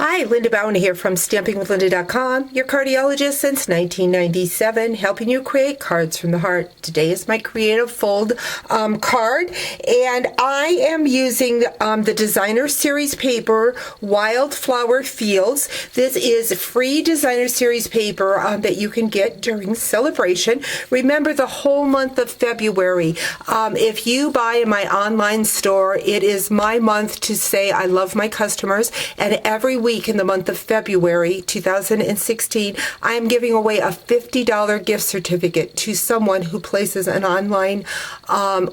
Hi, Linda Bowen here from stampingwithlinda.com, your cardiologist since 1997, helping you create cards from the heart. Today is my Creative Fold card, and I am using the Designer Series paper, Wildflower Fields. This is free Designer Series paper that you can get during Sale-a-Bration. Remember, the whole month of February, if you buy in my online store, it is my month to say I love my customers, and every week in the month of February 2016, I am giving away a $50 gift certificate to someone who places an online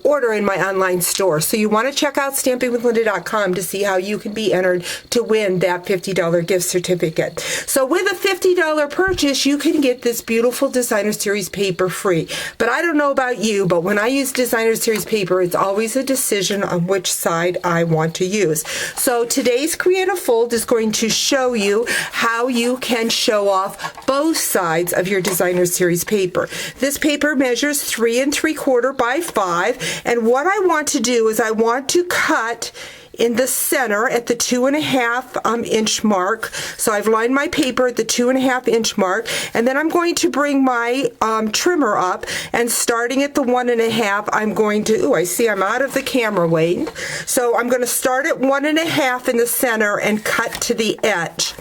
order in my online store. So you want to check out stampingwithlinda.com to see how you can be entered to win that $50 gift certificate. So with a $50 purchase, you can get this beautiful Designer Series paper free. But I don't know about you, but when I use Designer Series paper, it's always a decision on which side I want to use. So today's Creative Fold is going to show you how you can show off both sides of your Designer Series paper. This paper measures 3 3/4 by 5, and what I want to do is I want to cut in the center at the 2.5 inch mark. So I've lined my paper at the 2.5 inch mark, and then I'm going to bring my trimmer up, and starting at the 1.5, I'm going to, I see I'm out of the camera weight. So I'm going to start at 1.5 in the center and cut to the edge.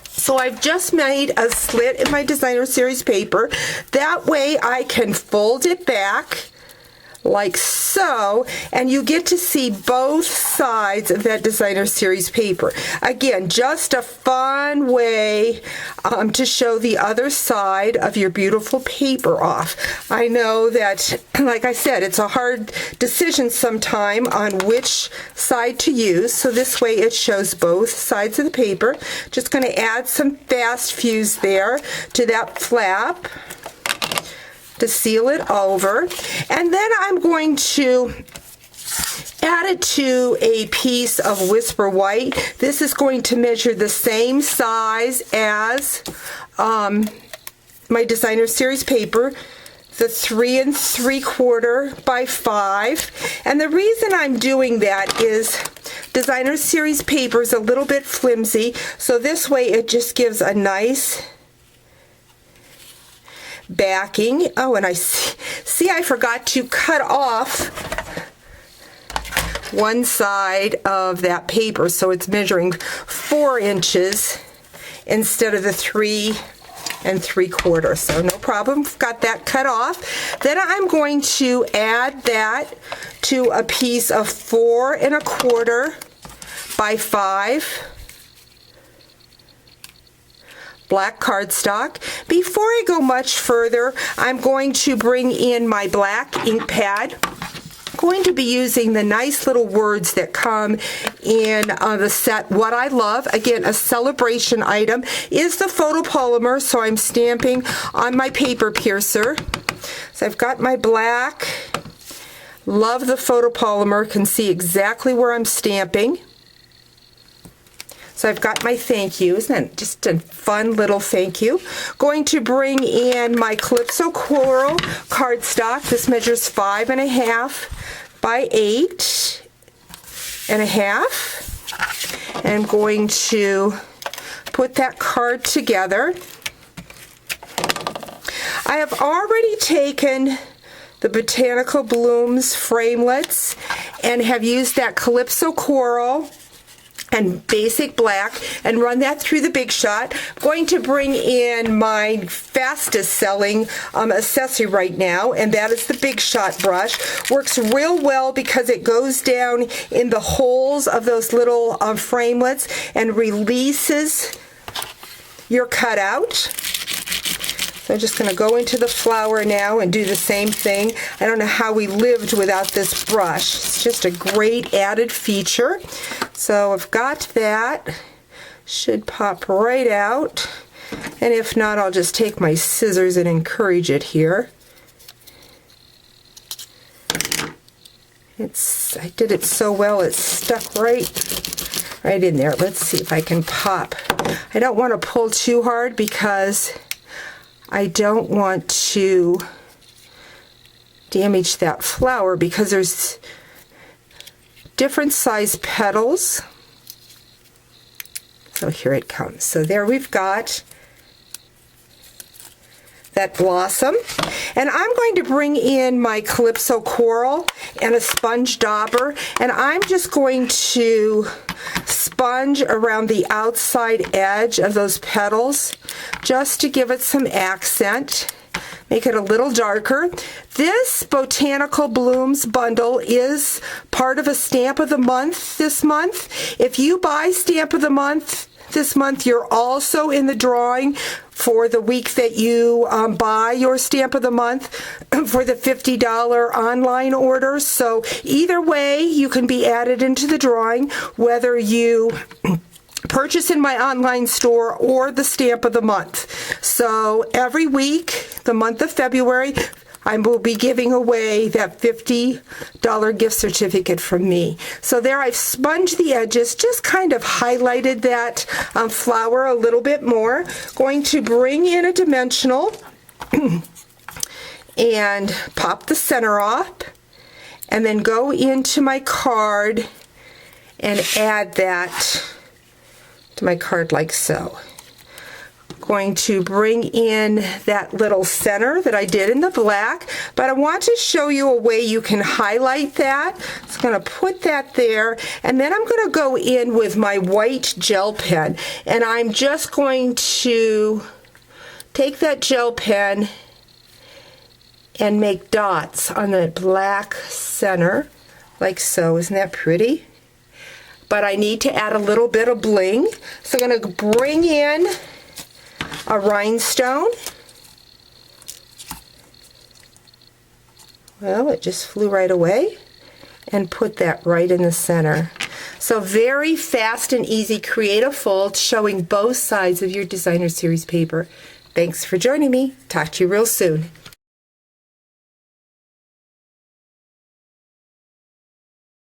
So I've just made a slit in my Designer Series paper. That way I can fold it back like so, and you get to see both sides of that Designer Series paper. Again, just a fun way to show the other side of your beautiful paper off. I know that, like I said, it's a hard decision sometime on which side to use, so this way it shows both sides of the paper. Just going to add some fast fuse there to that flap to seal it over, and then I'm going to add it to a piece of Whisper White. This is going to measure the same size as my Designer Series paper, the 3 3/4 by 5. And the reason I'm doing that is Designer Series paper is a little bit flimsy, so this way it just gives a nice backing. Oh, and I see I forgot to cut off one side of that paper, so it's measuring 4 inches instead of the 3 3/4. So no problem, got that cut off. Then I'm going to add that to a piece of 4 1/4 by 5 black cardstock. Before I go much further, I'm going to bring in my black ink pad. I'm going to be using the nice little words that come in the set. What I love, again, a Sale-a-Bration item, is the photopolymer, so I'm stamping on my paper piercer. So I've got my black. Love the photopolymer, can see exactly where I'm stamping. So I've got my thank you. Isn't that just a fun little thank you? Going to bring in my Calypso Coral cardstock. This measures 5 1/2 by 8 1/2. And I'm going to put that card together. I have already taken the Botanical Blooms framelets and have used that Calypso Coral and basic black and run that through the Big Shot. I'm going to bring in my fastest selling accessory right now, and that is the Big Shot brush. Works real well because it goes down in the holes of those little framelets and releases your cutout. So I'm just going to go into the flower now and do the same thing. I don't know how we lived without this brush. It's just a great added feature. So I've got that. Should pop right out. And if not, I'll just take my scissors and encourage it here. I did it so well, it's stuck right in there. Let's see if I can pop. I don't want to pull too hard because I don't want to damage that flower, because there's different size petals. So here it comes. So there we've got that blossom. And I'm going to bring in my Calypso coral and a sponge dauber, and I'm just going to sponge around the outside edge of those petals just to give it some accent, make it a little darker. This Botanical Blooms bundle is part of a Stamp of the Month this month. If you buy Stamp of the Month this month, you're also in the drawing for the week that you buy your Stamp of the Month for the $50 online order. So either way, you can be added into the drawing, whether you purchase in my online store or the Stamp of the Month. So every week, the month of February, I will be giving away that $50 gift certificate from me. So there I've sponged the edges, just kind of highlighted that flower a little bit more. Going to bring in a dimensional and pop the center off, and then go into my card and add that to my card like so. Going to bring in that little center that I did in the black, but I want to show you a way you can highlight that. So I'm going to put that there, and then I'm going to go in with my white gel pen, and I'm just going to take that gel pen and make dots on the black center like so. Isn't that pretty? But I need to add a little bit of bling, so I'm going to bring in a rhinestone. Well, it just flew right away, and put that right in the center. So very fast and easy creative fold showing both sides of your designer series paper. Thanks for joining me. Talk to you real soon.